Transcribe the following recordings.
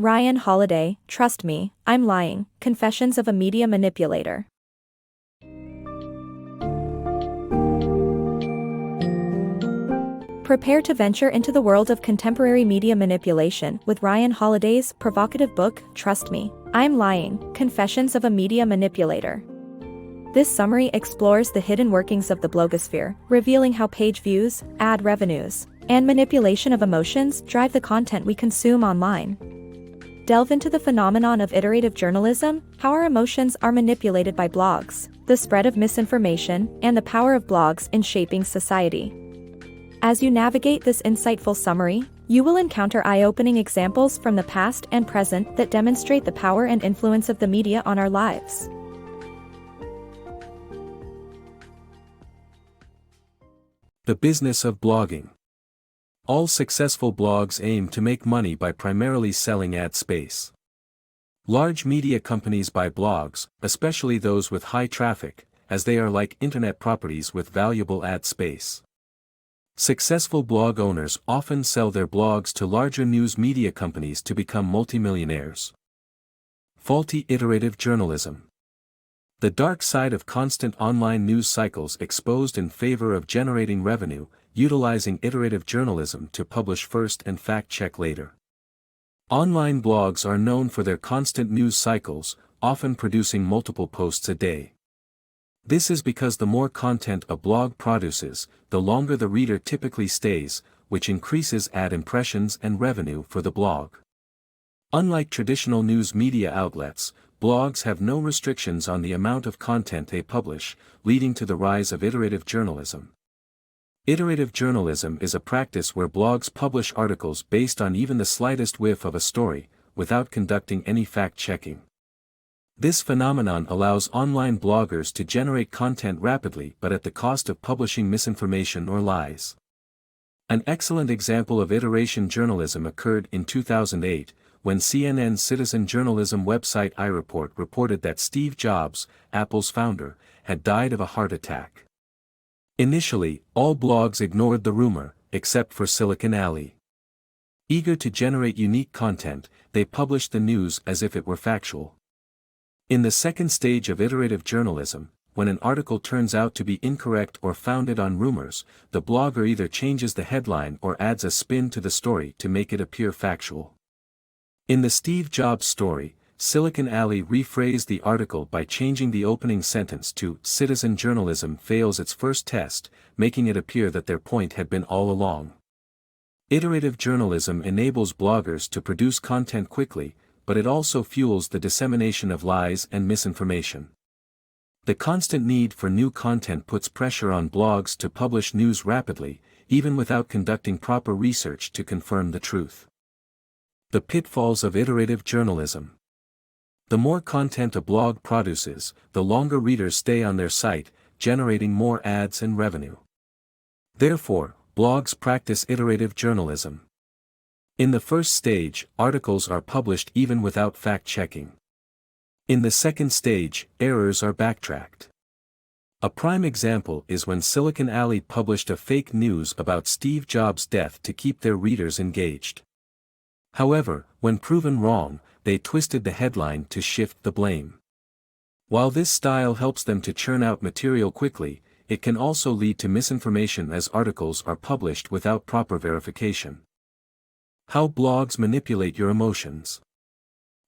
Ryan Holiday, Trust Me, I'm Lying, Confessions of a Media Manipulator. Prepare to venture into the world of contemporary media manipulation with Ryan Holiday's provocative book, Trust Me, I'm Lying, Confessions of a Media Manipulator. This summary explores the hidden workings of the blogosphere, revealing how page views, ad revenues, and manipulation of emotions drive the content we consume online. Delve into the phenomenon of iterative journalism, how our emotions are manipulated by blogs, the spread of misinformation, and the power of blogs in shaping society. As you navigate this insightful summary, you will encounter eye-opening examples from the past and present that demonstrate the power and influence of the media on our lives. The business of blogging. All successful blogs aim to make money by primarily selling ad space. Large media companies buy blogs, especially those with high traffic, as they are like internet properties with valuable ad space. Successful blog owners often sell their blogs to larger news media companies to become multimillionaires. Faulty iterative journalism. The dark side of constant online news cycles exposed in favor of generating revenue, utilizing iterative journalism to publish first and fact-check later. Online blogs are known for their constant news cycles, often producing multiple posts a day. This is because the more content a blog produces, the longer the reader typically stays, which increases ad impressions and revenue for the blog. Unlike traditional news media outlets, blogs have no restrictions on the amount of content they publish, leading to the rise of iterative journalism. Iterative journalism is a practice where blogs publish articles based on even the slightest whiff of a story, without conducting any fact-checking. This phenomenon allows online bloggers to generate content rapidly but at the cost of publishing misinformation or lies. An excellent example of iteration journalism occurred in 2008, when CNN's citizen journalism website iReport reported that Steve Jobs, Apple's founder, had died of a heart attack. Initially, all blogs ignored the rumor, except for Silicon Alley. Eager to generate unique content, they published the news as if it were factual. In the second stage of iterative journalism, when an article turns out to be incorrect or founded on rumors, the blogger either changes the headline or adds a spin to the story to make it appear factual. In the Steve Jobs story, Silicon Alley rephrased the article by changing the opening sentence to "Citizen journalism fails its first test," making it appear that their point had been all along. Iterative journalism enables bloggers to produce content quickly, but it also fuels the dissemination of lies and misinformation. The constant need for new content puts pressure on blogs to publish news rapidly, even without conducting proper research to confirm the truth. The pitfalls of iterative journalism. The more content a blog produces, the longer readers stay on their site, generating more ads and revenue. Therefore, blogs practice iterative journalism. In the first stage, articles are published even without fact-checking. In the second stage, errors are backtracked. A prime example is when Silicon Alley published a fake news about Steve Jobs' death to keep their readers engaged. However, when proven wrong, they twisted the headline to shift the blame. While this style helps them to churn out material quickly, it can also lead to misinformation as articles are published without proper verification. How blogs manipulate your emotions.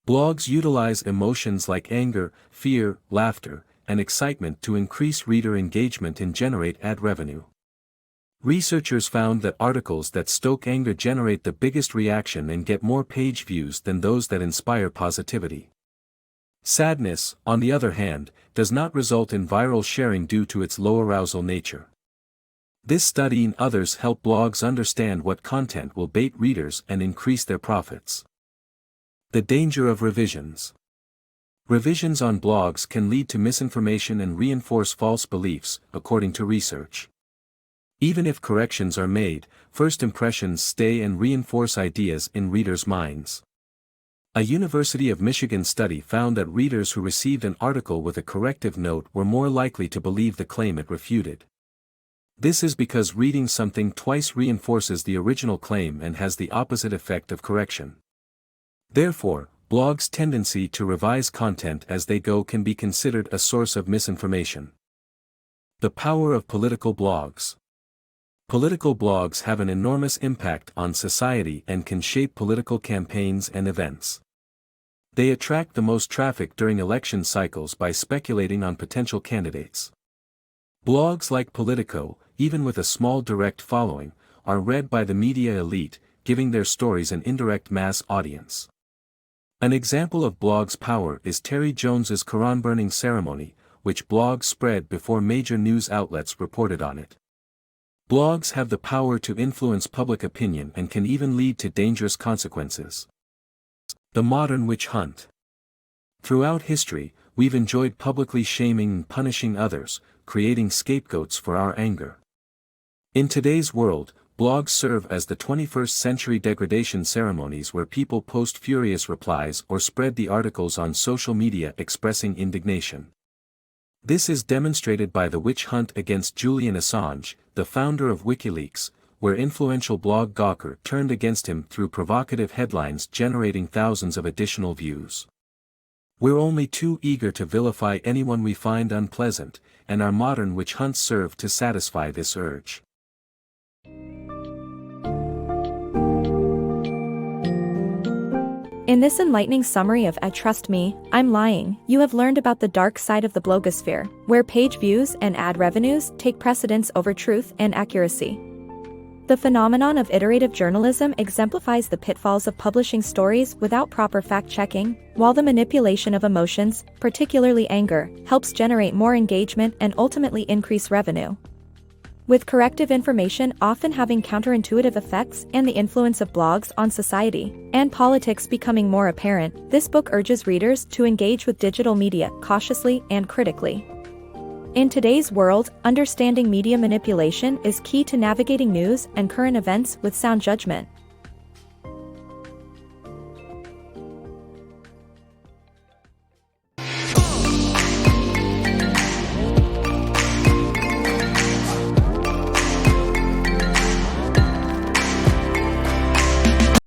Blogs utilize emotions like anger, fear, laughter, and excitement to increase reader engagement and generate ad revenue. Researchers found that articles that stoke anger generate the biggest reaction and get more page views than those that inspire positivity. Sadness, on the other hand, does not result in viral sharing due to its low arousal nature. This study and others help blogs understand what content will bait readers and increase their profits. The danger of revisions. Revisions on blogs can lead to misinformation and reinforce false beliefs, according to research. Even if corrections are made, first impressions stay and reinforce ideas in readers' minds. A University of Michigan study found that readers who received an article with a corrective note were more likely to believe the claim it refuted. This is because reading something twice reinforces the original claim and has the opposite effect of correction. Therefore, blogs' tendency to revise content as they go can be considered a source of misinformation. The power of political blogs. Political blogs have an enormous impact on society and can shape political campaigns and events. They attract the most traffic during election cycles by speculating on potential candidates. Blogs like Politico, even with a small direct following, are read by the media elite, giving their stories an indirect mass audience. An example of blogs' power is Terry Jones's Quran-burning ceremony, which blogs spread before major news outlets reported on it. Blogs have the power to influence public opinion and can even lead to dangerous consequences. The modern witch hunt. Throughout history, we've enjoyed publicly shaming and punishing others, creating scapegoats for our anger. In today's world, blogs serve as the 21st century degradation ceremonies where people post furious replies or spread the articles on social media expressing indignation. This is demonstrated by the witch hunt against Julian Assange, the founder of WikiLeaks, where influential blog Gawker turned against him through provocative headlines generating thousands of additional views. We're only too eager to vilify anyone we find unpleasant, and our modern witch hunts serve to satisfy this urge. In this enlightening summary of Trust Me, I'm Lying, you have learned about the dark side of the blogosphere, where page views and ad revenues take precedence over truth and accuracy. The phenomenon of iterative journalism exemplifies the pitfalls of publishing stories without proper fact-checking, while the manipulation of emotions, particularly anger, helps generate more engagement and ultimately increase revenue. With corrective information often having counterintuitive effects and the influence of blogs on society and politics becoming more apparent, this book urges readers to engage with digital media cautiously and critically. In today's world, understanding media manipulation is key to navigating news and current events with sound judgment.